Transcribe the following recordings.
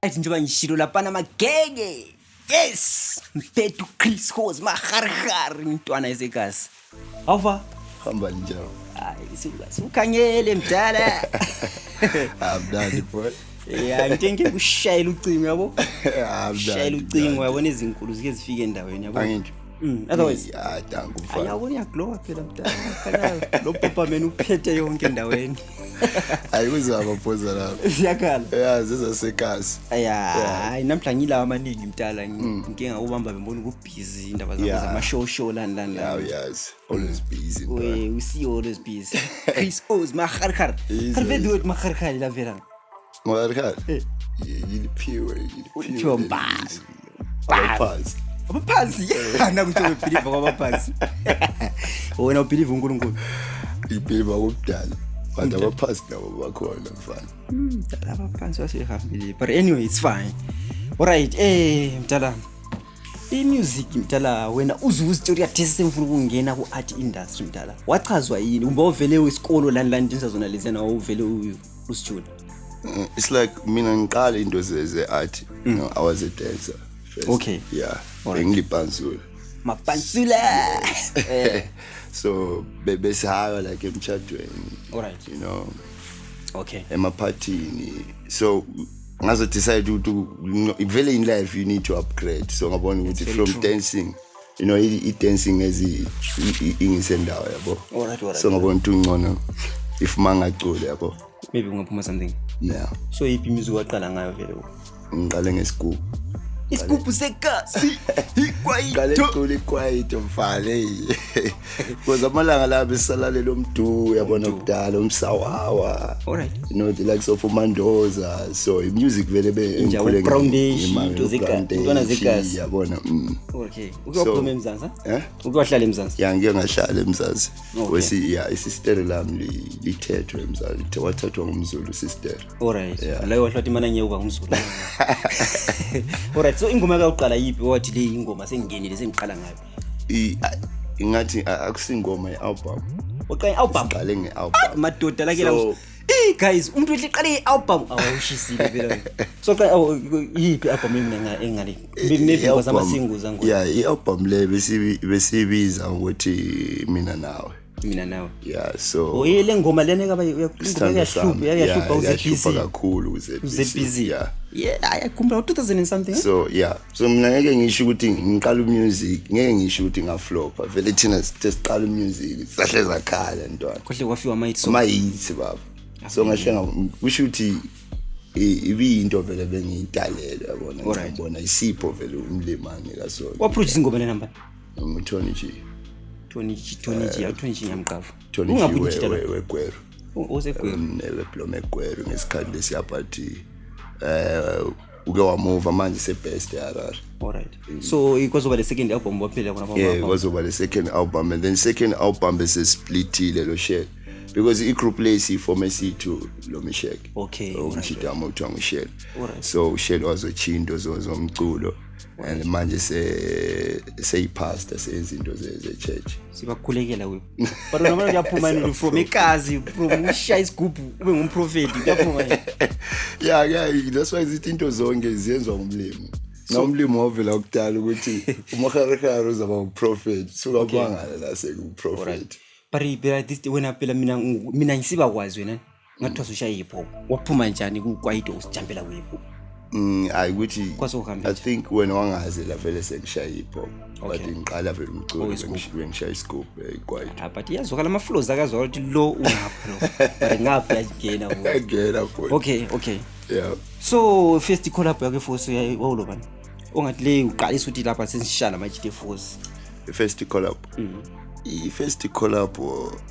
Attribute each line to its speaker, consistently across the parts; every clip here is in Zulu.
Speaker 1: Athi njengoba ngishilo lapha namagenge. Yes, mpethu Chris Hose maharhar intwana esekhasi. Awuva?
Speaker 2: Hamba njalo.
Speaker 1: Hayi sikhangele mdala.
Speaker 2: Amdali boy.
Speaker 1: Yeah, ngithenke kushayela ucingo yabo. Shayela ucingo yabona izinkulu zike zifike endaweni yabo.
Speaker 2: Angithi.
Speaker 1: Otherwise
Speaker 2: Danku mfana.
Speaker 1: ayabona iyaglowa phela mdala. Khala lo papa mena uphethe yonke endaweni.
Speaker 2: Ayikuzaba phoza lapho.
Speaker 1: Siyakhala.
Speaker 2: Yeah, zizasekhasi.
Speaker 1: Hayi namhla ngilawa amaningi mdala nginkinga ubamba bembona ukubhizi indaba zama show lani.
Speaker 2: Yes, always busy.
Speaker 1: We see always busy. Chris Hose maharhar. Karbedo maharhar la vera.
Speaker 2: Ngwakhaya. Yiliphiwe.
Speaker 1: Uthiwa mbasi.
Speaker 2: Abaphansi.
Speaker 1: Abaphansi. Nakuthi ubelieve kwabaphansi. Wena ubelieve uNkulunkulu.
Speaker 2: Ibheba kubudala. But abaphansi nabo bakhona mfana.
Speaker 1: Abaphansi wasehambile. But anyway, it's fine. Alright, mtala. I-music mtala wena uzwe story yathi semfuna ukungena ku-art industry mtala. Wachazwa yini? Umba uvele wesikolo lani insazona lezena uvele usijula.
Speaker 2: It's like mina ngiqala into ze-art. You know, I was a dancer first.
Speaker 1: Okay.
Speaker 2: Yeah. Ngilipanzula.
Speaker 1: Mapansula.
Speaker 2: So besihaya like emchadweni.
Speaker 1: Alright.
Speaker 2: You know.
Speaker 1: Okay.
Speaker 2: Emapartini. So ngazo decide to vele in life you need to upgrade. So ngabona ukuthi from dancing, you know, dancing as ingisendawo yabo.
Speaker 1: Alright.
Speaker 2: So ngabona ukuthi ngcono if mangacule yabo.
Speaker 1: Maybe ungaphuma something.
Speaker 2: Yeah.
Speaker 1: So ipi music waqala ngayo vele?
Speaker 2: Ngiqale ngescoop.
Speaker 1: Isigubhu sekasi.
Speaker 2: Qale icule quiet mfale. Because amalanga la besalalelo mdu yabona kudala umsawawa.
Speaker 1: Alright.
Speaker 2: You know the likes of Mandoza. So music vele be
Speaker 1: enkhuleke brown day into zekati. Intwana zekasi
Speaker 2: yabona.
Speaker 1: Okay. Ukuyophuma eMzansi? Ukuyohlala eMzansi?
Speaker 2: Yeah, ngike ngahlala eMzansi. Wesi isister lami lithethwe eMzansi. Wathathwa ngumZulu sister.
Speaker 1: Alright. La yohlala imana ngiyuka ngumZulu. Alright. So ingoma kayoqala yipi wathi le ingoma sengingenile sengiqala ngayo?
Speaker 2: Ingathi akusingoma i-album.
Speaker 1: Oqala i-album.
Speaker 2: Siqale nge-album.
Speaker 1: Madoda la kela. Guys, umuntu wehle i-album awushisile phela. So qala yipi i-album engale. Maybe because ama-singles angona.
Speaker 2: Yeah, i-album le besibiza ukuthi mina nawe. Yeah, so
Speaker 1: le ngoma lena kaba yahlupha
Speaker 2: uzebizi kakhulu
Speaker 1: uzebizi. Yeah, ayakhumbula 2000 and something.
Speaker 2: So yeah, so mina ngeke ngisho ukuthi ngiqala music, ngeke ngisho ukuthi ngaflopa. Vele thina siqala music, sahle zakhala ntwana.
Speaker 1: Kohle kwafiwa
Speaker 2: ama-hits baba. So ngashenga kusho ukuthi ibiyinto vele bengiyidalela yabona. Ngibona isipho vele umlimani kasona.
Speaker 1: Waproduce ingoma le number?
Speaker 2: Tony G.
Speaker 1: Tony G yamqafu.
Speaker 2: Ungabudijita weGweru.
Speaker 1: Osegweru.
Speaker 2: Neweblome eGweru ngesikhathi lesiyaphathi uke wamove manje sebest yarar.
Speaker 1: Alright. So ikozoba le second album waphela khona
Speaker 2: Yeah, ikozoba le second album, and then second album bese splitile lo share because i-group lesi form C2 lo Mishek.
Speaker 1: Okay.
Speaker 2: Umshidamo uthiwa nguShell.
Speaker 1: Alright.
Speaker 2: So Shell wazochindo zomculo and manje seyipastor senza into ze-church.
Speaker 1: Sibakhulekela we. But noma uyaphuma from ekazi from ushaya isigubhu ube ngumprofeti uyaphuma.
Speaker 2: Yeah, that's why izinto zonke ziyenzwa ngumlimo. Nomlimo wavela ukudala ukuthi umaharhara uzaba uprofet. So kwangala la sekuprofet.
Speaker 1: But this wena phela mina ngisiba kwazi wena ngathi ushaya hip hop. Waphuma njani kuqwayito usijampela we hip hop?
Speaker 2: I think when wangaze la vele sengishaya hip hop but ngiqala vele umculo ngishaya iscope quiet.
Speaker 1: But yazokala ama flows akazwa ukuthi lo ungapha lo. But ngapha yagena wo.
Speaker 2: Agena boy.
Speaker 1: Okay.
Speaker 2: Yeah.
Speaker 1: So first collab yakhe Force wawulo bani? Ongathi le uqalisa ukuthi lapha sensishana manje Force.
Speaker 2: First collab. I-first collab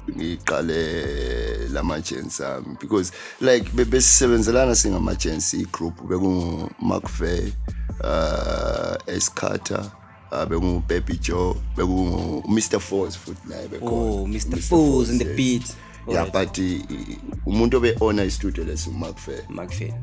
Speaker 2: ngiqale lama-agency because like besisebenzelana singama-agency group bekungu McVeigh, Escarter, bekungu Baby Joe, bekungu Mr. Force futhi naye bekhona.
Speaker 1: Oh, Mr. Force in the beat.
Speaker 2: Yeah, but umuntu obe-owner istudio leso
Speaker 1: McVeigh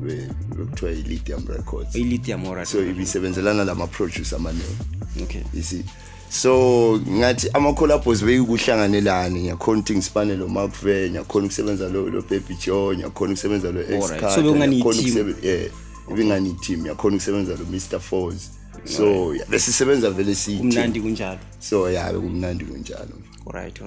Speaker 2: bekuthiwa i-Lithium Records.
Speaker 1: I-Lithium, alright.
Speaker 2: So ibisebenzelana lama-producer amaningi.
Speaker 1: Okay.
Speaker 2: You see. So ngathi ama collabs bekuhlanganelana ngiyakhona ukuthi ngisipane lo McVeigh, ngiyakhona ukusebenza lo Baby Joe, ngiyakhona ukusebenza lo Escarter.
Speaker 1: So bekungani team.
Speaker 2: Yeah. ubingani team yakhona ukusebenza lo Mr Force so besisebenza vele
Speaker 1: umnandi kunjalo
Speaker 2: so bekumnandi kunjalo.
Speaker 1: Alright.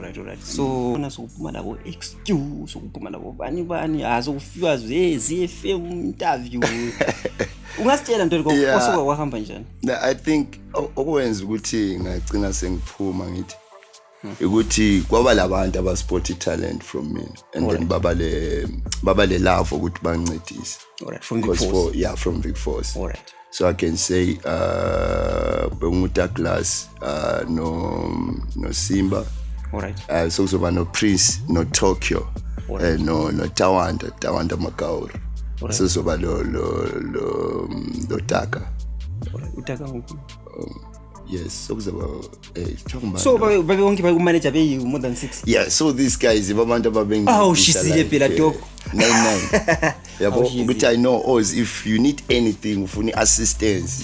Speaker 1: So nasokuphuma labo XQ sokuphuma labo bani azokufika ZFM interview. Ungasitshela nto osoka kwahamba njani?
Speaker 2: I think okwenza ukuthi ngagcina sengiphuma ngithi ukuthi kwaba labantu abasport talent from me and then baba le love ukuthi bancedise.
Speaker 1: Alright, from Vic Force.
Speaker 2: From Vic Force.
Speaker 1: Alright.
Speaker 2: So I can say Douglas no Simba.
Speaker 1: Alright.
Speaker 2: So no Prince, no Tokyo, no Tawanda Makaur. So lo Taka.
Speaker 1: Utaka ngoku.
Speaker 2: Yes, so talking about.
Speaker 1: So babe wonke manager be more than 6.
Speaker 2: Yeah, so these guys abantu ababeng.
Speaker 1: Oh, shizile phela dog.
Speaker 2: 99. Yeah, but I know if you need anything, ufuni assistance,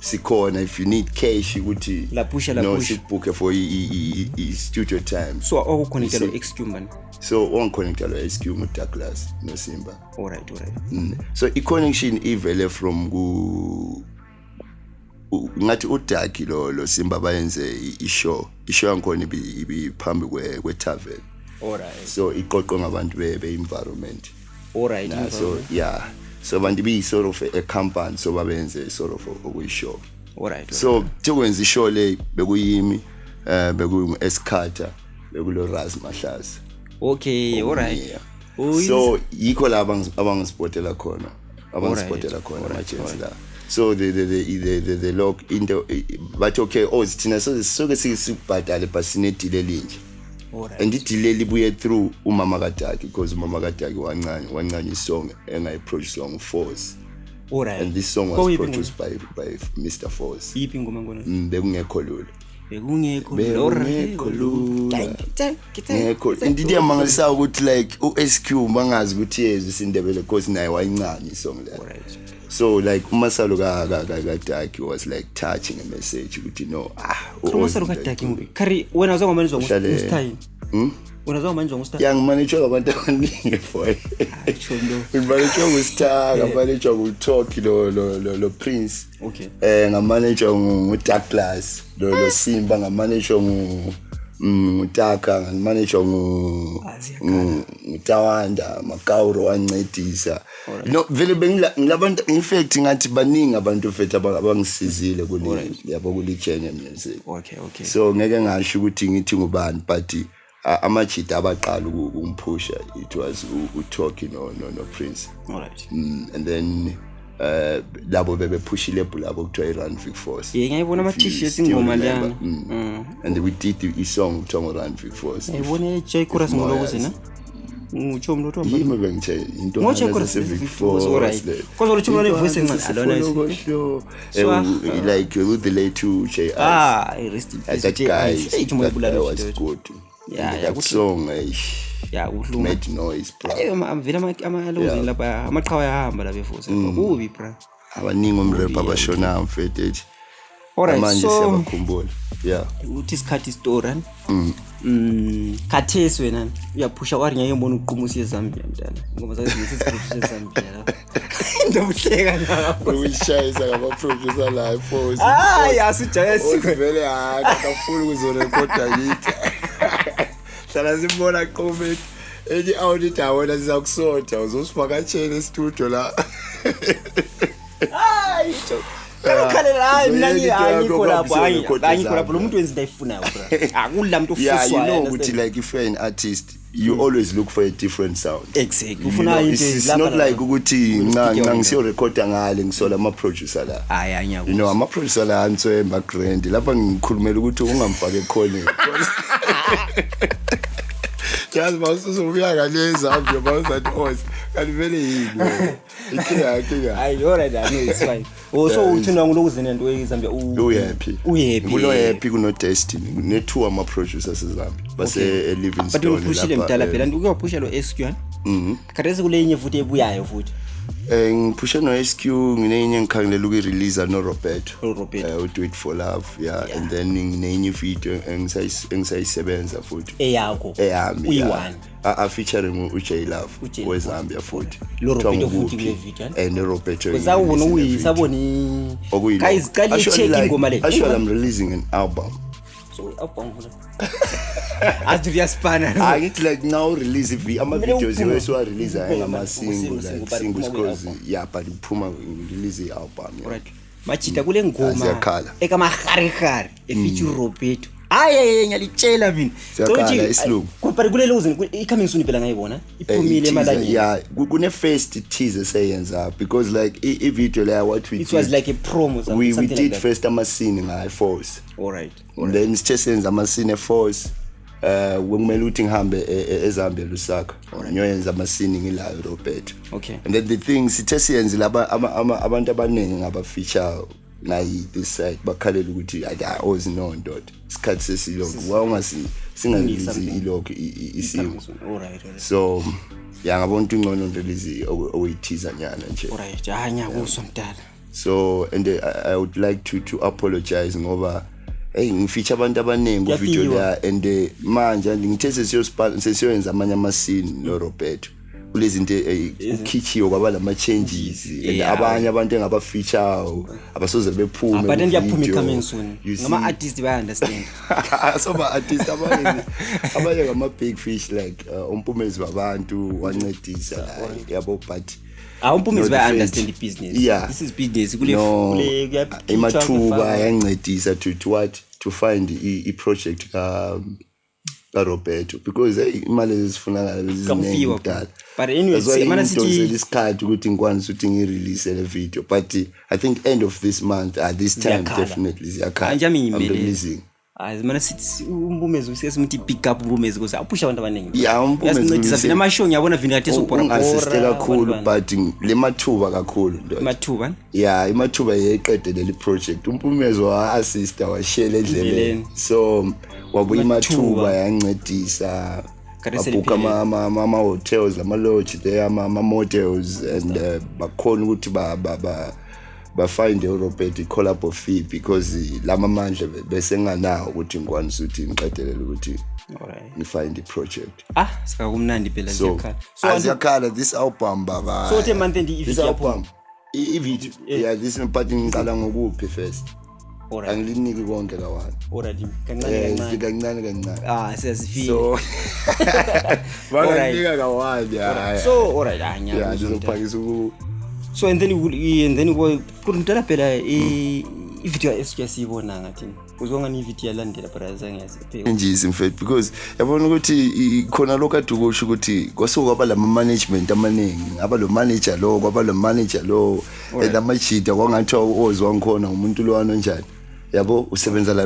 Speaker 2: Sikona. If you need cash, ukuthi
Speaker 1: la push.
Speaker 2: Book for studio time.
Speaker 1: So connect lo XQ man.
Speaker 2: So connect lo XQ with Douglas no Simba.
Speaker 1: Alright.
Speaker 2: So connection ivele from ngathi uDaki lo Simba bayenze ishow yakhona ibiphambi kwe tavern.
Speaker 1: Alright.
Speaker 2: So iqoqo ngabantu be environment.
Speaker 1: Alright.
Speaker 2: So abantu be sort of a company so babenze sort of a show.
Speaker 1: Alright.
Speaker 2: So tukwenza ishow le bekuyimi beku Escata bekulo Ras Mahlasi.
Speaker 1: Okay, alright.
Speaker 2: Yeah. So yikho la abangispotela khona. Machance la. So the lock into but okay sithina soke sikubhadale basine delay linje.
Speaker 1: Alright.
Speaker 2: And delay libuye through umama kaDaki because umama kaDaki wancane isong engayiproduce long Force.
Speaker 1: Alright.
Speaker 2: And this song was produced by Mr Force.
Speaker 1: Yiphi ngoma ngona?
Speaker 2: Bekungekho lula. Indidi yamangalisa ukuthi like uSQ mangazi ukuthi yezwe isindebele because naye wayincane isong le.
Speaker 1: Alright.
Speaker 2: So like umasalo kaDaki was like touching a message ukuthi
Speaker 1: umasalo kaDaki kari wena uzwa ngomanizwa ngustime. Unazwa manje ngustime.
Speaker 2: Yangimanage abantu abaningi boy. Ngimanage ngustime, ngimanage nguTalk lo Prince.
Speaker 1: Okay.
Speaker 2: Ngamanage nguDouglas lo Simba, ngamanage ngutaka, ngamanage ngutawanda Makauro wancedisa. Vele bengilabantu in fact ngathi baningi abantu fethu abangisizile kule yabo kule Kenya music.
Speaker 1: Okay.
Speaker 2: So ngeke ngasho ukuthi ngithi ngubani but amachita abaqala ukumphusha it was uTalk no Prince.
Speaker 1: Alright.
Speaker 2: And then labo bebepush label labo kuthiwa Run Vic Force.
Speaker 1: Ngiyayibona ama t-shirts ingoma lana.
Speaker 2: And we did a song kuthiwa Run Vic Force.
Speaker 1: Ngiyibona J Chorus ngolokuze na. Utsho umuntu othomba.
Speaker 2: Yimi bengithe into
Speaker 1: ngase
Speaker 2: Vic Force.
Speaker 1: Alright. Kodwa lo chuma le voice encane alona
Speaker 2: like with the late to J.
Speaker 1: Rest in peace.
Speaker 2: That guy.
Speaker 1: That
Speaker 2: was good.
Speaker 1: Yeah,
Speaker 2: that song
Speaker 1: udluma
Speaker 2: made noise bro.
Speaker 1: Vele amalozini lapha amaqhawe ahamba la befuze kubi bro.
Speaker 2: Abaningi umrap abashona mfethu.
Speaker 1: Alright,
Speaker 2: manje
Speaker 1: so
Speaker 2: siyabakhumbula. Yeah.
Speaker 1: Uthi isikhathi story. Khathesi wena uyaphusha wari ngiyembona uqhumusi eZambia mntana. Ngoba zazi ngisiziphushisa eZambia lapha. Ndobuhleka lapho.
Speaker 2: Uyishayisa ngaba producer la Force.
Speaker 1: Asijayisi
Speaker 2: vele akafuna ukuzorecorda kithi. Hlala simbona comment ethi auditor wena sizakusonta uzosivakatshela e-studio la.
Speaker 1: Ukhalela mina ngiyayikho lapho lo muntu wenza into ayifunayo bro. Akula muntu ofuswayo.
Speaker 2: Yeah, you know ukuthi like if you're an artist you always look for a different sound.
Speaker 1: Exactly. Ufuna into
Speaker 2: it's not like ukuthi ngisiyo recorda ngale ngisola ama producer la. You know ama producer la answe background lapha ngikhulumela ukuthi ungamfake ekhona. Just bawusubuya ngale Zambia bawuzathi kanti vele yini. Ikhiya.
Speaker 1: Alright, I know it's fine. So uthina ngilokuzena into eZambia
Speaker 2: happy. Ulo happy kuno Destiny. Ne2 ama producers eZambia. Base Livingstone
Speaker 1: lapha. But upushile mdala phela ukuyophusha lo SQ. Khathesi kule inye futhi ebuyayo futhi.
Speaker 2: Ngiphushe no SQ nginenye ngikhangelela ukurelease no Roberto. Do it for love, yeah. And then nginenye video engisayisebenza futhi.
Speaker 1: Eyakho.
Speaker 2: Eyami.
Speaker 1: Uyi-one.
Speaker 2: Featuring uJ Love weZambia futhi.
Speaker 1: Lo Roberto futhi kule video.
Speaker 2: And Roberto.
Speaker 1: Kusawubona uyisaboni. Guys, qali check ingoma le.
Speaker 2: Actually I'm releasing an album.
Speaker 1: So album Adria Spana.
Speaker 2: Ngithi like now release ama videos yeswa release ngama single singles cause yeah but uphuma release album.
Speaker 1: Right. Machita kule ngoma ekamahari efeature Roberto. Hayi ngiyalitshela mina.
Speaker 2: Siyakhala isilungu.
Speaker 1: Kupari kule lozini i-coming soon phela ngayibona. Iphumile emalangeni.
Speaker 2: Yeah, kune first teaser sayenza because like I video la what we
Speaker 1: it was like a promo something
Speaker 2: we
Speaker 1: like
Speaker 2: did
Speaker 1: that.
Speaker 2: First ama scene ngai force.
Speaker 1: All right.
Speaker 2: And then senza ama scene force wekumele uthi ngihambe eZambia Lusaka. Ngiyoyenza ama scene ngila Roberto.
Speaker 1: Okay.
Speaker 2: And then the thing sithe siyenze laba abantu abaningi ngaba feature nayi this side bakhalela ukuthi I always know ndoda isikhathi sesiloko wawungasi singalisi iloko isimo.
Speaker 1: All right.
Speaker 2: So yeah ngabona ukuthi ingcono release oyithiza nyana nje.
Speaker 1: All right. Ngiyakusho mdala.
Speaker 2: So and I would like to apologize ngoba ngifeature abantu abaningi ku video la and manje ngithe sesiyoyenza amanye ama scene no Roberto kulezi zinto ukhichiyo kwaba lama changes and abanye abantu engaba feature abasoze bephume
Speaker 1: but ndiyaphuma coming soon ngama artists baya understand
Speaker 2: so ba artists abanye ngama big fish like umpumezi babantu wancedisa yabo but
Speaker 1: umpumezi baya understand the business.
Speaker 2: Yeah.
Speaker 1: This is business kule
Speaker 2: imathuba yancedisa to find i project ka Roberto because imali ezifunakala leziningi kudala.
Speaker 1: But anyway
Speaker 2: mana sithi isikhathi ukuthi ngikwanise ukuthi ngirelease le video but I think end of this month this time definitely ziyakhala. I'm releasing.
Speaker 1: Mana sithi umpumezi usesimuthi pick up umpumezi because apusha abantu abaningi.
Speaker 2: Yeah, umpumezi
Speaker 1: usafina amashow ngiyabona vingathi sopora
Speaker 2: ungasister kakhulu but le mathuba kakhulu ndoda.
Speaker 1: Mathuba?
Speaker 2: Yeah, imathuba yeqedele le project. Umpumezi wa assist washele endleleni. So wabuya imathuba yancedisa abuka ama hotels ama lodge there ama motels and bakhona ukuthi ba find Roberto collab of fee because lama mandla bese nganawo ukuthi ngikwanise ukuthi ngiqedelele ukuthi ni find the project.
Speaker 1: Sikakumnandi phela
Speaker 2: nje aziyakhala this album baba.
Speaker 1: So the month ndi
Speaker 2: this album i-video yeah this part ngiqala ngokuphi first. Angiliniki konke kawana.
Speaker 1: Already kancane. Siyazifika.
Speaker 2: So banganika kawana.
Speaker 1: So alright
Speaker 2: yeah ngizophakisa
Speaker 1: so and then kurintela phela i-video esiyibona ngathi uzonga ni video yalandela braza ngiyasipheka
Speaker 2: nje in fact because yabona ukuthi khona lokade ukusho ukuthi kwasuka kwaba lama management amaningi aba lo manager lo kwaba lo manager lo lamajida kwangathi ozwa ngikhona umuntu lo kanjani yabo usebenza la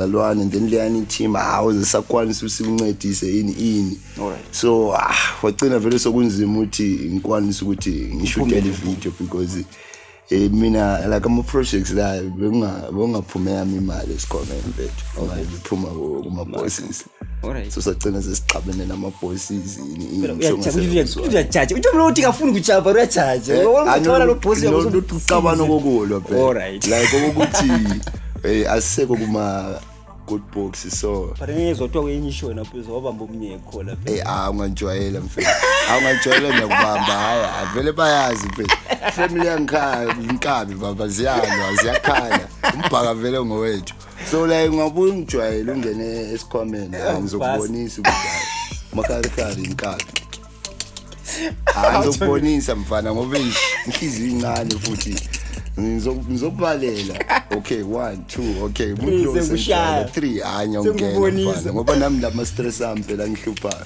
Speaker 2: lwana and then leyani team uzesakwanisa usincedise ini. So wagcina vele sokunzima ukuthi ngikwanisa ukuthi ngishuthe le video because mina like ama projects la bengaphumeka imali esikhona emfethu ongayiphuma kuma bosses.
Speaker 1: Alright.
Speaker 2: So sagcina sesixabene nama bosses
Speaker 1: uyajaja uthi lo uthi kafuni ukujaja uyajaja wonke lo boss
Speaker 2: yakucabana kokulo phela.
Speaker 1: Alright.
Speaker 2: Like ukuthi aseko kuma good books so
Speaker 1: but ngizotwa kwenye show napho uzobamba umnye ekhola
Speaker 2: phela ungajwayela mfethu ungajwayela ngiyakubamba haya vele bayazi phela family yangikhaya inkabi baba ziyakhala umbhaka vele ngowethu so like ngabuye ngijwayele ungene esikhwameni ngizokubonisa ukuthi makhakhari inkabi ngizokubonisa mfana ngoba inhliziyo incane futhi ngizokubalela okay 1 2 okay umuntu lo 3 anya ungena mfana ngoba nami lama stress ami phela ngihlupha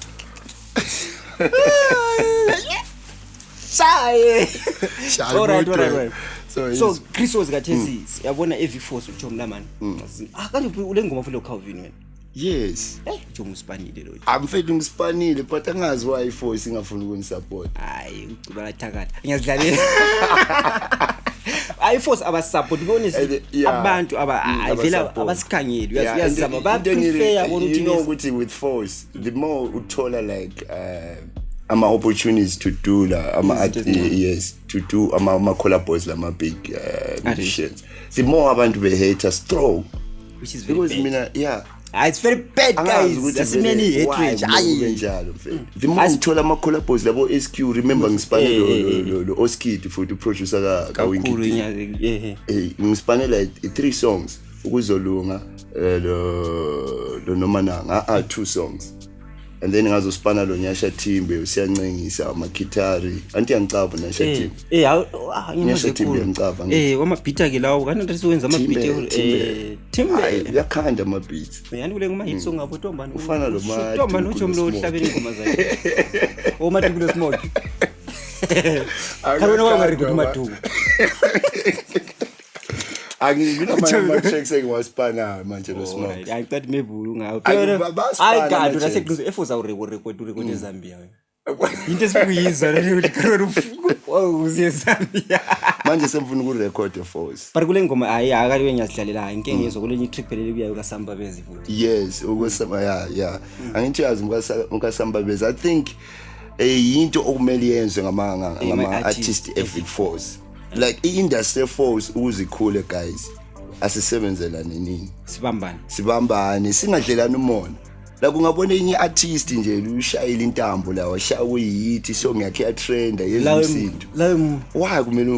Speaker 1: Alright. So Chris was gathesi yabona every force uJomla man kanti ule ngoma futhi Calvin wena.
Speaker 2: Yes
Speaker 1: Jomo Spanile lo
Speaker 2: amfethu ngispanile but angazi why force ingafuni ukunisupport
Speaker 1: hayi ucula kathakatha ngiyazidlalela iForce abasupport bonise abantu vela abasikhangeli uyazama ba prefer yabona
Speaker 2: ukuthi with Force the more uthola like opportunities to do yes, to do collabos lama big musicians. The more abantu be-hate strong,
Speaker 1: which is very
Speaker 2: because
Speaker 1: bad.
Speaker 2: mina
Speaker 1: It's very bad, guys. There's many hatred.
Speaker 2: The more ngithola ama-collabos labo SQ, remember ngispanele lo Oskid for the producer ka Winky D. Ngispanele 3 songs ukuzolunga lo Nomananga 2 songs. And then ngazospana lo Nyasha Timbe usiyancengisa amakhitari anti yangicaba Nyasha Timbe Nyasha Timbe yangicaba
Speaker 1: wamabhita ke lawo kanti siwenza amabhita Timbe
Speaker 2: yakhanda amabhita
Speaker 1: yani kule ngoma hit song ngapho Tombani
Speaker 2: ufana lo ma
Speaker 1: Tombani uJomlo uhlabela ingoma zakhe Matuku Smoke akabona wangarecord Matuku
Speaker 2: angibina ama-tracks engiwaspana manje lo Smoke.
Speaker 1: I thought maybe ungawo I got to say efoza urecord eZambia into esibuyizwa leyo karolo uziye Zambia
Speaker 2: manje semfuna ukurecord eForce
Speaker 1: but kule ngoma hayi akaliwe ngiyasidlalela inkinga yezo kule trip leli kuyayo kaSamba Bezi futhi
Speaker 2: yes ukusama yeah angithi yazi ukaSamba Bezi I think into okumele yenziwe ngama artist every Force like i-industry force ukuzikhule guys asisebenzelane nini sibambane singadlelana umona la kungabona inye artist nje ushayila intambo la washaya uyithi song yakhe ya trend yezimsindo why kumele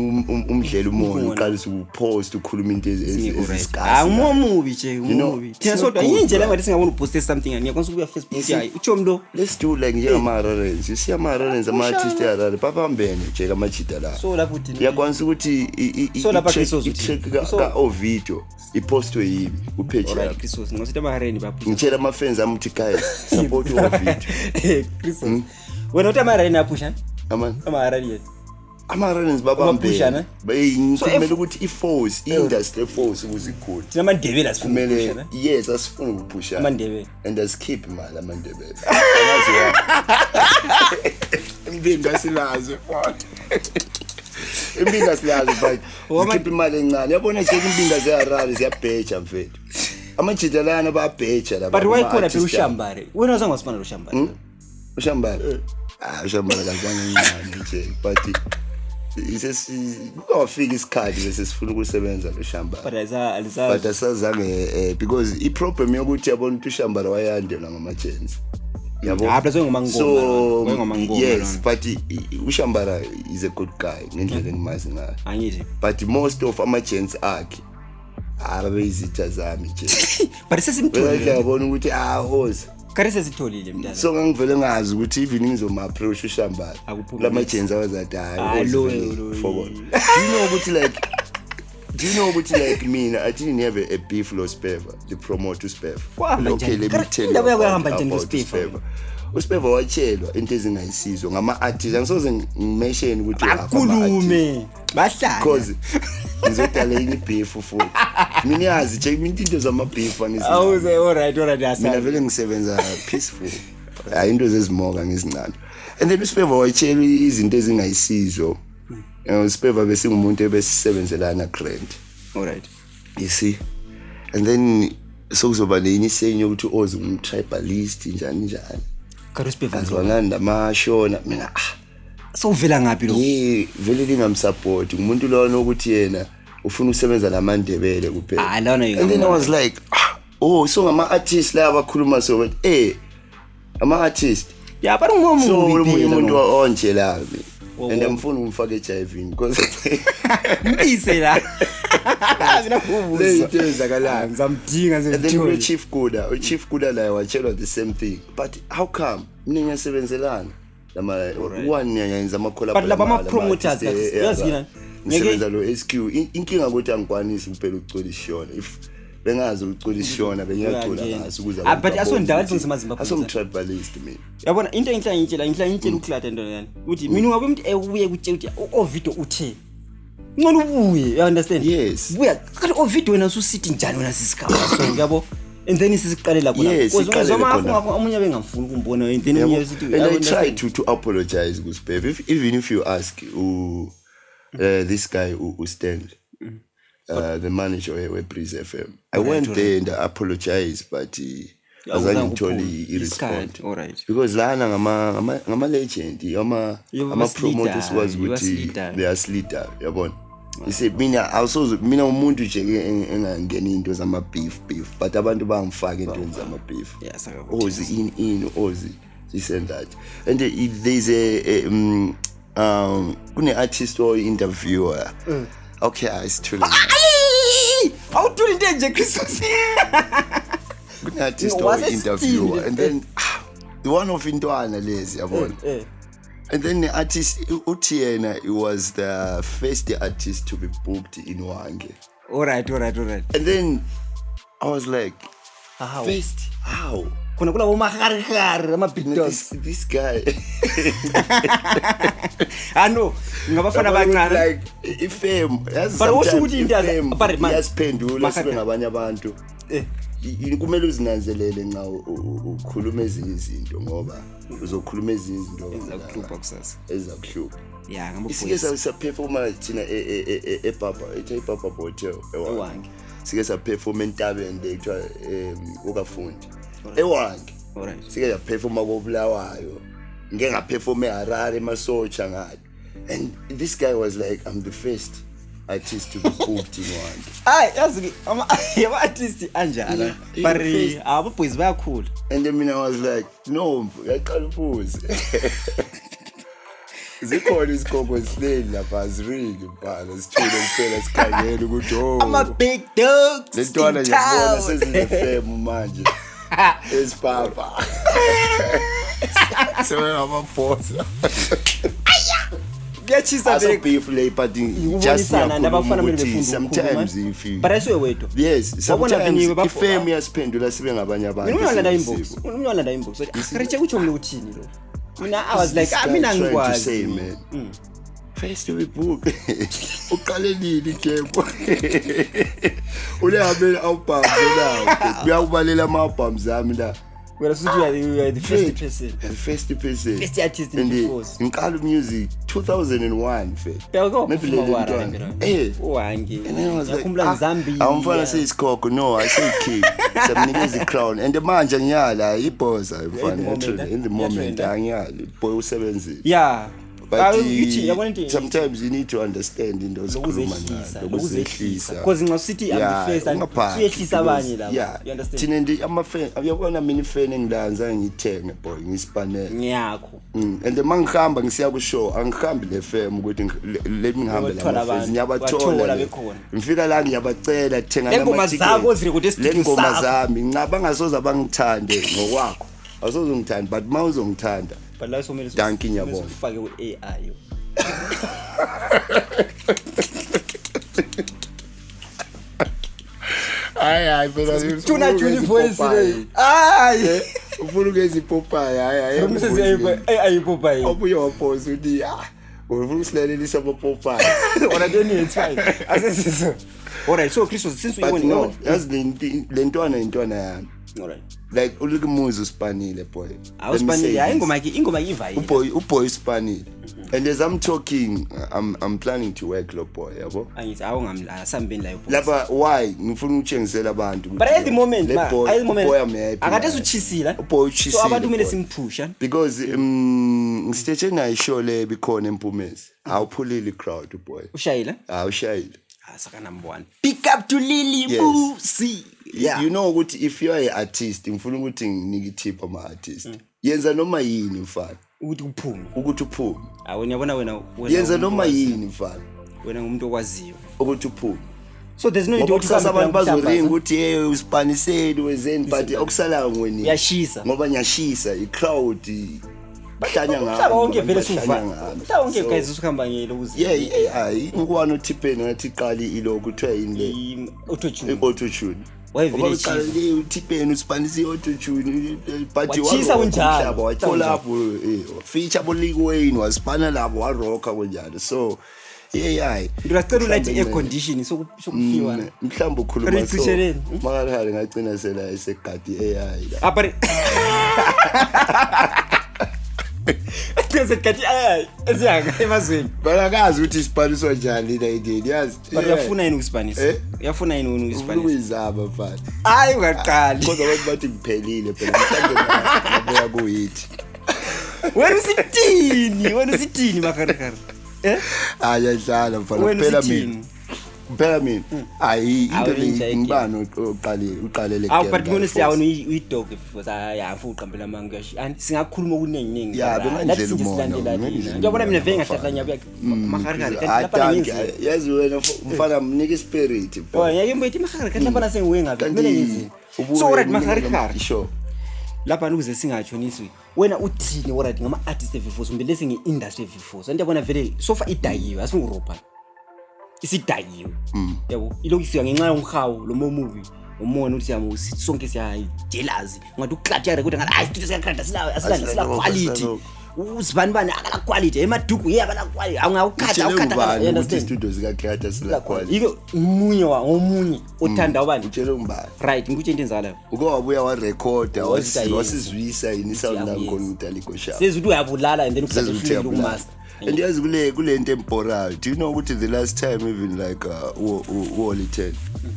Speaker 2: umdlela umona uqalisa ukupost ukhuluma into ezisikazi
Speaker 1: movie nje movie thina sodwa indlela ngathi singabona upost something ngiyakwazi ukuya Facebook yayi uJomlo
Speaker 2: let's do like njengama-Rarens siya ama-Rarens ama-artist ya-Rare babambene nje kamajida la
Speaker 1: so lapho thina
Speaker 2: uyakwanisa ukuthi i-track ka-Ovidio ipostwe yimi upage
Speaker 1: yakhe Christos ngosithi ama-Rareni bapho
Speaker 2: ngitshela ama-fans ami ukuthi guys support Ovidio
Speaker 1: Christos wena uthi ama-Rareni aphusha ama-Rareni
Speaker 2: ama-Rarens babambene ngicela ukuthi i-force i-industry force ukuzikhulu
Speaker 1: thina amandebele
Speaker 2: kumele yes asifuna ukuphusha
Speaker 1: amandebele
Speaker 2: and asikeep imali amandebele imbinga silazo imbinga silazo but keep imali encane yabona nje imbinga zeHarare ziyabheja mfethu amajidalana bayabheja la
Speaker 1: but why khona phela uShambare wena uzangasifana lo Shambare
Speaker 2: uShambare uShambare kazange ngincane nje but kungafika isikhathi bese sifuna ukusebenza lo Shambare but asazange because i-problem yokuthi yabona ukuthi uShambare wayandelwa ngama-chance yabo so yes but uShambara is a good guy ngendlela engimazi ngayo
Speaker 1: angithi
Speaker 2: but most of ama-chance akhe ababeyizitha zami nje
Speaker 1: but sesimtholile
Speaker 2: yabona ukuthi hoza
Speaker 1: kare sesitholile mntana
Speaker 2: so ngangivele ngazi ukuthi even ngizoma-approach uShambara lama-chance awazathi forward do you know ukuthi like mina I didn't have a beef lo Speva the promoter Speva okay let me tell you about Speva uSpeva watshelwa into ezingayisizwe ngama-artist angisoze ngimention ukuthi
Speaker 1: akhulume bahlala
Speaker 2: because ngizodala yini beef futhi mina yazi nje into zama-beef
Speaker 1: awuze alright
Speaker 2: mina vele ngisebenza peaceful hayi into zezimoka ngizincane and then uSpeva watshelwa izinto ezingayisizwe uSpeva besingumuntu ebesisebenzelana grand
Speaker 1: alright
Speaker 2: you see and then sokuzoba nenye isenye ukuthi oze umtribalist njani
Speaker 1: kaRuSpeva
Speaker 2: azwananda mashona mina
Speaker 1: so uvela ngapi lo
Speaker 2: vele lingamsupport umuntu lona ukuthi yena ufuna ukusebenza naMandebele kuphela and then I was like so ngama-artist la abakhuluma so ama-artist
Speaker 1: but
Speaker 2: umuntu onje la and ngifuna ukumfaka eJivini because
Speaker 1: mpise la
Speaker 2: lezizakala
Speaker 1: ngizamdinga
Speaker 2: and then uChief Kuda la watshelwa the same thing but how come mina ngiyasebenzelana one ngiyenza ama-collab
Speaker 1: but laba ama-promoters yazina
Speaker 2: ngisebenza lo SQ inkinga ukuthi angikwanisi kuphela ukucola ishona if bengazi ukucola ishona bengiyacula ngaso ukuze
Speaker 1: but asondawo ngisemazimba
Speaker 2: asomtribalist mina
Speaker 1: yabona into inhla uklata into yani uthi mina ungabe umuntu ubuye kuthe ukuthi Ovidio uthe ngcono ubuye you understand
Speaker 2: yes
Speaker 1: buya kanti Ovidio wena ususithi njani wena sisikhawa so yabo and then isiqalela khona
Speaker 2: because
Speaker 1: omunye bengamfuni ukumbona and then uyasithi
Speaker 2: and I try to apologize kuSpeva even if you ask this guy who stand the manager we Breeze FM I went there and I apologized but azange ngithole i-respond
Speaker 1: alright
Speaker 2: because lana ngama legend ama promoters sikwazi ukuthi they are leader yabona ise mina umuntu nje engangena into zama beef but abantu bangifaka into zama beef ozi in ozi this and that and there's a kune artist or interviewer okay it's too late
Speaker 1: awuthula into nje Christos
Speaker 2: kune artist or interviewer and then the one of intwana lezi yabona and then the artist Utiena was the first artist to be booked in Wange.
Speaker 1: Alright.
Speaker 2: And then I was like, first how?
Speaker 1: Kuna kula bomahari ama big dogs.
Speaker 2: This guy.
Speaker 1: I know. Ngabafana abancane.
Speaker 2: Like ifame.
Speaker 1: But usho ukuthi into
Speaker 2: but yasiphendula sibe ngabanye abantu. Kumele uzinanzelele nxa ukhuluma ezinye izinto ngoba uzokhuluma ezinye izinto
Speaker 1: ezakuhlupha kusasa
Speaker 2: ezakuhlupha
Speaker 1: yeah ngabo
Speaker 2: sike saperforma thina ePapa ePapa Hotel eWange sike saperforma entabeni lekuthiwa ukafundi eWange
Speaker 1: alright
Speaker 2: sike saperforma koBulawayo ngeke ngaperforma eHarare emasocha ngathi and this guy was like I'm the first artist to be booked in Wange
Speaker 1: yazi ama artist anjalo bari abo boys bayakhula
Speaker 2: and then I was like no yaqala uphuze zikhona isikoko esileli lapha zirili bhala sithule kuphela sikhangela ukuthi
Speaker 1: ama big dogs
Speaker 2: lentwana nje ngibona sezine-fame manje esipapa sebengabaphosa
Speaker 1: kuyachisa
Speaker 2: the beef lay but just
Speaker 1: nabafana befunda
Speaker 2: sometimes if you
Speaker 1: but ayisiwe wethu
Speaker 2: yes sometimes ifame yasiphendula sibe ngabanye abantu
Speaker 1: unomlanda inbox reche kuthi umlo uthini lo mina I was like mina ngikwazi
Speaker 2: face to be book uqale nini game ulehambe album la uyakubalela ama albums ami la
Speaker 1: wena suthi you are the first person first artist in the force
Speaker 2: ngiqala music 2001
Speaker 1: maybe Wange ngiyakhumbula Zambia
Speaker 2: awumfana seyisikoko no I say king samnikeza crown and manje ngiyala ibhoza mfana in the moment angiyala boy usebenzile
Speaker 1: yeah
Speaker 2: but sometimes you need to understand into zokukhuluma nazo lokuzehlisa
Speaker 1: because nxa sithi I'm the first and siyehlisa abanye lapha
Speaker 2: you understand thina ndi ama fan uyabona mina ifan engidanza ngithenge boy ngispanele
Speaker 1: ngiyakho
Speaker 2: and mangihamba ngisiya ku show angihambi le fam ukuthi let me ngihambe la fans ngiyabathola ngifika la ngiyabacela thenga
Speaker 1: ngoma zako zirekhode studio
Speaker 2: sakho ngoma zami ngaba ngasoza abangithande ngokwakho awuzongithanda but mawuzongithanda
Speaker 1: but la somele
Speaker 2: thank you nyabonga
Speaker 1: ufake uAI yo
Speaker 2: ay phela
Speaker 1: tuna voice ay
Speaker 2: ufuna ukezi Popeye ay
Speaker 1: ay Popeye
Speaker 2: obuye waphosa uthi ufuna usilelelisa abo Popeye
Speaker 1: ona deni it's fine asesiso alright so Christos since we went
Speaker 2: yazi lentwana intwana yami
Speaker 1: alright
Speaker 2: like uluke umuzi uspanile boy
Speaker 1: awuspanile hayi ingoma yiva
Speaker 2: uboy uspanile and as I'm talking I'm planning to work lo boy yabo
Speaker 1: angithi awungamla sambeni la
Speaker 2: lapha why ngifuna ukuthengisela abantu
Speaker 1: but at the moment akade usichisila
Speaker 2: so
Speaker 1: abantu kumele simphusha
Speaker 2: because ngisiteje nayo show le bikhona empumezi awuphulile crowd boy
Speaker 1: ushayila
Speaker 2: awushayile
Speaker 1: saka number 1 pick up to Lily Busi
Speaker 2: you know ukuthi if you are an artist ngifuna ukuthi nginike tip ama artist yenza noma yini mfana ukuthi uphume
Speaker 1: wena
Speaker 2: yenza noma yini mfana
Speaker 1: wena ngumuntu okwaziyo
Speaker 2: ukuthi uphume
Speaker 1: so there's no need
Speaker 2: ukuthi abantu bazoringa ukuthi hey usipaniseli wezeni but okusalayo ngweni
Speaker 1: yashisa
Speaker 2: ngoba nyashisa i-crowd bahlanya ngami
Speaker 1: mhlaba wonke vele suva mhlaba wonke guys usuhamba ngelo ukuze
Speaker 2: hayi ngikwana uTipeni ngathi iqali iloko kuthiwa yini le auto-tune wayevele uTipeni usipanisi auto-tune but
Speaker 1: wachisa unjalo
Speaker 2: wathola lapho feature bolikweni wasipana labo warocka kanjalo so hayi
Speaker 1: ngicela ulathi air condition sokufiwa
Speaker 2: mhlamba ukhuluma so makahali ngacina sela esegadi AI la
Speaker 1: apari Bese kathi esiyanga emazweni.
Speaker 2: Balakazi ukuthi ispaniswa njani la idini yazi.
Speaker 1: Uyafuna yini ukuSpanish? Uyafuna yini ukuSpanish?
Speaker 2: Ukuyizaba mfana.
Speaker 1: Hayi ungaqali.
Speaker 2: Kodwa abantu bathi ngiphelile phela mhlawumbe ngabuya kuyithi.
Speaker 1: Wena usithini makharakara?
Speaker 2: Ayadlala mfana phela mina hayi into ngibani uqalele
Speaker 1: but honestly awona uyidog because ayafu uqambela manga and singakhuluma okuningi
Speaker 2: lathi silandelela
Speaker 1: ngiyabona mina vele ngahlahla nyabuya makharakara kanti lapha ngenzi
Speaker 2: yazi wena mfana mnike spirit
Speaker 1: ngeke mbethi makharakara kanti lapha sengiwe ngabe kumele ngenzi so right makharakara
Speaker 2: sure
Speaker 1: lapha ukuze singatshoniswi wena uthini alright ngama artist evifoso mbele singe industry evifoso ndiyabona vele sofa idayiwe asingurobha isidayiwe yabo ilokisiya ngenxa yomhawu lo movie umona uthi yamo sonke siyajealous ngathi uclatcha record ngathi studio siyakranda sila quality uzibani akala quality emaduku akala quality awungawukhatha
Speaker 2: understand studio zikakranda sila quality
Speaker 1: ike ngomunye othanda ubani
Speaker 2: utshela umbali
Speaker 1: right ngikutshe into enzala
Speaker 2: uke wabuya wa record wasizwisa yini sound ngone udaliko sharp
Speaker 1: sezuthi uyabulala and then ukuthatha ukumaster.
Speaker 2: And yazi kule temporal do you know ukuthi the last time even like Wally 10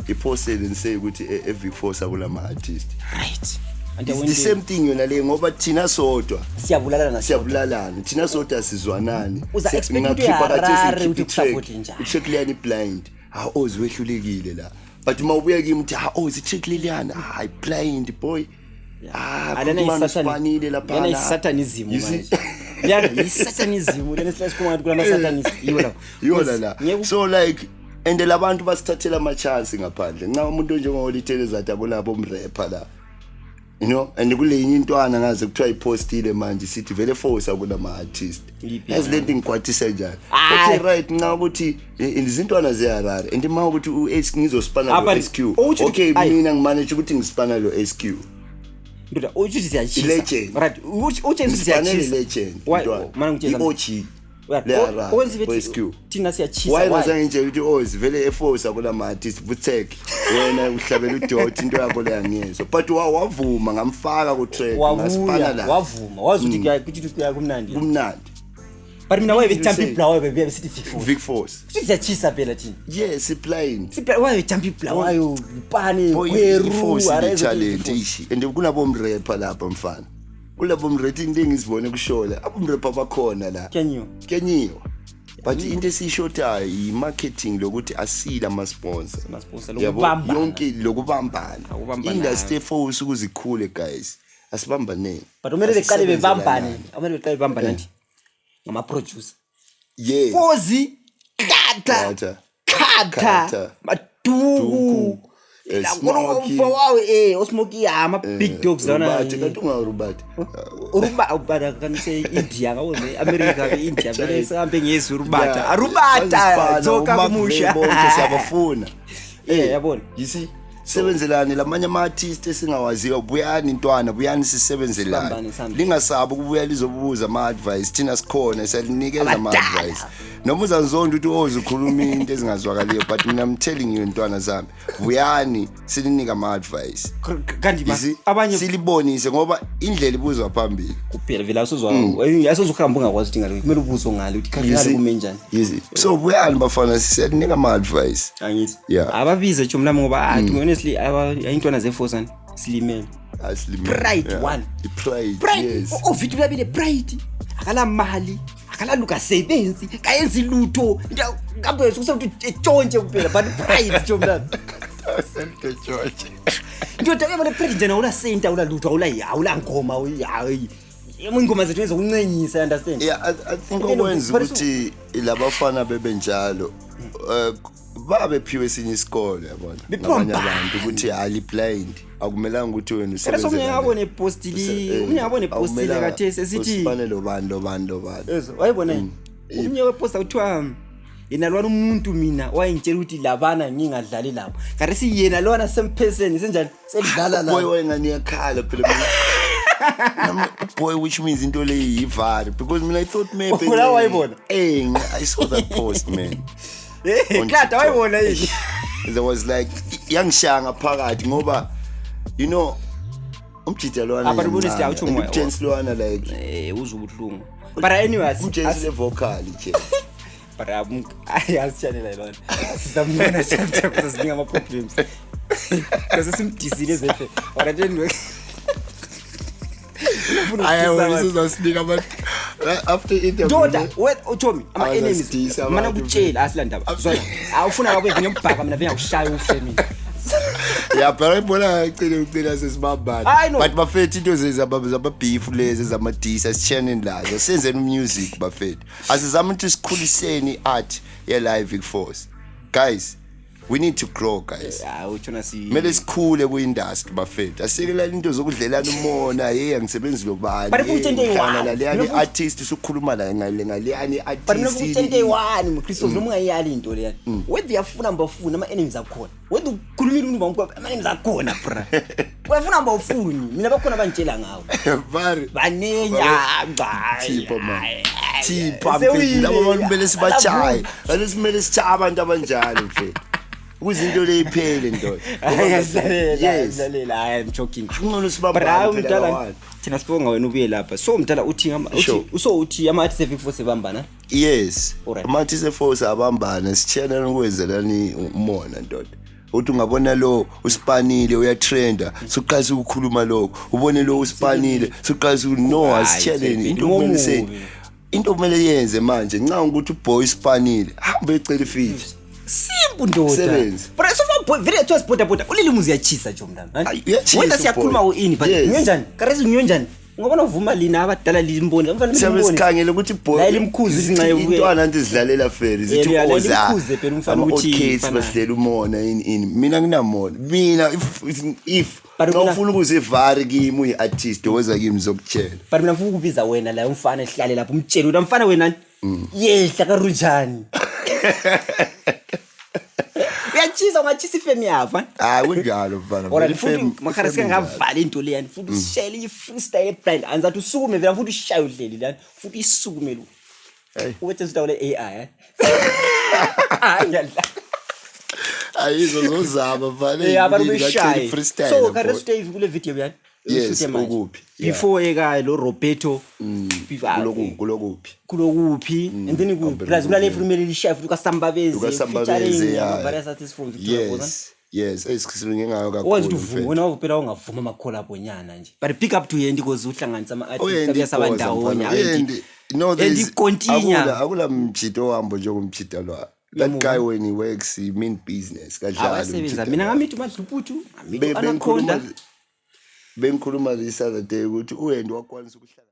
Speaker 2: he posted and say ukuthi every force akula ma artist
Speaker 1: right
Speaker 2: and the same thing yona le ngoba thina sodwa siyabulalana thina sodwa sizwanani
Speaker 1: singakhipha kathesi ukuthi kusupport njani
Speaker 2: uChecklian blind ozwehlulekile la but uma ubuya kimi uthi iChecklian hayi blind boy
Speaker 1: satanism
Speaker 2: lapha
Speaker 1: satanism manje yana satanism lena sikhuluma kula ma satanist
Speaker 2: yona la so like and labantu basithathela ama chance ngaphandle nxa umuntu njengowolithele zathi abolabo umrapper la you know and kule yinye intwana ngaze kuthiwa ipostile manje sithi vele force akuna ma artist ezilethi ngikwatisa njani okay right nxa ukuthi izintwana ziyarara and uma ukuthi ngizospana lo SQ okay mina ngimanage ukuthi ngispana lo SQ
Speaker 1: ndoda uthi siyachisa right uthi
Speaker 2: siyachisa legend
Speaker 1: mana ngitshela
Speaker 2: iOG
Speaker 1: thina siyachisa
Speaker 2: why ngazange nje ukuthi vele eforce akula ma artist butek wena uhlabela udot into yakho le yangiyezwa but wavuma ngamfaka ku track ngaspana la
Speaker 1: wavuma wazuthi kuya kumnandi but mina waye champi blower bebe sithi
Speaker 2: Vic Force
Speaker 1: kuthi siyachisa phela thina
Speaker 2: yes playing
Speaker 1: waye champi blower ayo upane kweru
Speaker 2: are talent ishi and kunabo mrapper lapha mfana kulabo mrating into engizibone kushola abomrapper bakhona la kenyiwa but into esishotayo i-marketing lokuthi asila ama-sponsor
Speaker 1: lokubamba
Speaker 2: yonke lokubambana industry force ukuzikhule guys asibambaneni
Speaker 1: but umele beqale bebambane nje ngama-producer
Speaker 2: yes
Speaker 1: Fozi khatha maduku
Speaker 2: Smokey
Speaker 1: Osmoky ama big dogs lana
Speaker 2: kanti ungarubati
Speaker 1: urubata kanise India ngawone America ke India vele sihambe ngezi arubata zoka kumusha
Speaker 2: bonke siyabafuna
Speaker 1: yabona
Speaker 2: you see sebenzelane lamanye ama artist esingawaziyo buyani intwana buyani sisebenzelane lingasabi ukubuya lizobuza ama advice thina sikhona selinikeza ama advice noma uzanzonda ukuthi uzokhuluma into ezingazwakaliyo but mina I'm telling you intwana zami buyani silinika ama advice
Speaker 1: kanti
Speaker 2: abanye silibonise ngoba indlela ibuzwa phambili
Speaker 1: kuphela vela asozuhamba ungakwazi ukuthi ngalo kumele ubuzo ngalo ukuthi khangela kume njani
Speaker 2: so buyani bafana silinika ama advice
Speaker 1: angithi ababize nje mnami ngoba honestly ayintwana zeForce silimele pride one
Speaker 2: pride yes
Speaker 1: ovithi labile pride akala mali akala luka sebenzi kayenza ilutho ngabe ukuthi etshontshe kuphela but pride nje mnami
Speaker 2: sente George
Speaker 1: ndoda yabona pride njena ula center ula lutho awula ngoma hayi ingoma zethu ezokuncenyisa understand
Speaker 2: I think okwenza ukuthi labafana bebenjalo babe phiwe sinye isikole yabona nabanye abantu ukuthi ali blind akumelanga ukuthi wena usebenze
Speaker 1: so ngiyabona ipostile kathesi esithi
Speaker 2: usifanele bando
Speaker 1: wayibona umnye weposta uthiwa inalwana umuntu mina wayengitshela ukuthi labana ngingadlali labo kanti siyena lona same person senjani sedlala la
Speaker 2: boy wengani yakhala phela boy which means into le yivari because mina I thought maybe
Speaker 1: wayibona
Speaker 2: I saw that post man
Speaker 1: Klata wayibona yini
Speaker 2: there was like yangishanga phakathi ngoba you know umjita lwana
Speaker 1: But ubone siya uthi umoya.
Speaker 2: James lwana like
Speaker 1: Uzwa ubuhlungu. But anyway,
Speaker 2: James le vocal nje.
Speaker 1: but asichanela yona. Sizamubona sometimes sizinga ama problems. Kasi simdisile zefe. But anyway.
Speaker 2: Uzosinika ama after interview.
Speaker 1: Doda, wait, Tommy, ama enemies. Mana kutshela asilandaba. Awufuna kabe ngembhaka mina venya kushaya ufemi.
Speaker 2: Yeah, phela ibona icela sesibambana. But bafethu into zezaba beef lezi zama dis asichaneni lazo. Senzeni music bafethu. Asizama ukuthi sikhuliseni art ye live force. Guys, we need to grow, guys.
Speaker 1: Utshona si
Speaker 2: Mele sikhule ku industry bafethu. Asikela into zokudlelana umona, angisebenzi lobani.
Speaker 1: But futhi into eyi-one.
Speaker 2: Leyani artist usukhuluma la ngaleyani artist.
Speaker 1: But mina futhi into eyi-one mKristo noma ungayali into leyani. Whether uyafuna mbafuna ama enemies akhona. Whether ukhulumile umuntu bangikho ama enemies akhona bra. Wefuna mbafuni, mina bakhona bangitshela ngawo.
Speaker 2: Bari.
Speaker 1: Baningi
Speaker 2: Tipha man. Tipha mfethu labo abantu kumele sibachaye. Bese simele sichaye abantu abanjalo mfethu. Kuzinto leyiphele ndoda.
Speaker 1: Yes. I'm joking.
Speaker 2: Ungcono sibamba
Speaker 1: phela. Thina sibonga wena ubuye lapha. So mdala uthi uthi ama artists force bambana.
Speaker 2: Yes. Ama artists force abambana sichannel ukwenzelani umona ndoda. Uthi ungabona lo usipanile uyatrenda soqalisa ukukhuluma lokho ubone lo usipanile soqalisa no asichannel into kumele seni into kumele yenze manje nca ukuthi uboy usipanile hambe ecela ifeed
Speaker 1: simple ndoda but so for very to sport ulili muzi yachisa nje mntana wena siyakhuluma uini but ngenjani karezi ngenjani ngobona uvuma lina abadala limboni amfana
Speaker 2: siyabe sikhangela ukuthi boy
Speaker 1: la limkhuzi izincaye
Speaker 2: intwana anti zilalela fair zithi oza
Speaker 1: limkhuze phela umfana ukuthi
Speaker 2: basihlela umona in mina nginamona mina if ufuna ukuzivari kimi uyiartist weza kimi zokutshela
Speaker 1: but mina ngifuna ukubiza wena la umfana ehlale lapho umtshela uthi umfana wena yehla karujani uyachisa ungachisa ifemi yafa
Speaker 2: kunjalo mfana
Speaker 1: ora futhi makhara singavala into le yani futhi sishele i-freestyle brand anzathi usukume vela futhi ushaye udleli lana futhi isukume lo uwethe izinto le AI ngiyadla
Speaker 2: ayizo zozaba vale
Speaker 1: ngathi freestyle so kare stay kule video yani
Speaker 2: yes ukuphi
Speaker 1: before eka lo Roberto kulokuphi and then ku plus kulale female chef ukaSambabeze featuring various artists from Victoria
Speaker 2: yes esikhisilwe ngayo kakhulu
Speaker 1: wazi uvume wena uphela ungavuma ama collab onyana nje but pick up to yendi because uhlanganisa ama artists abasabandawonya
Speaker 2: no there is
Speaker 1: akula
Speaker 2: mjito wambo njengomjito lo that guy when he works he mean business kadlala
Speaker 1: abasebenza mina ngamithi madluputu ngamithi anakhonda
Speaker 2: bengikhuluma this other day ukuthi uyendi wakwanisa ukuhlala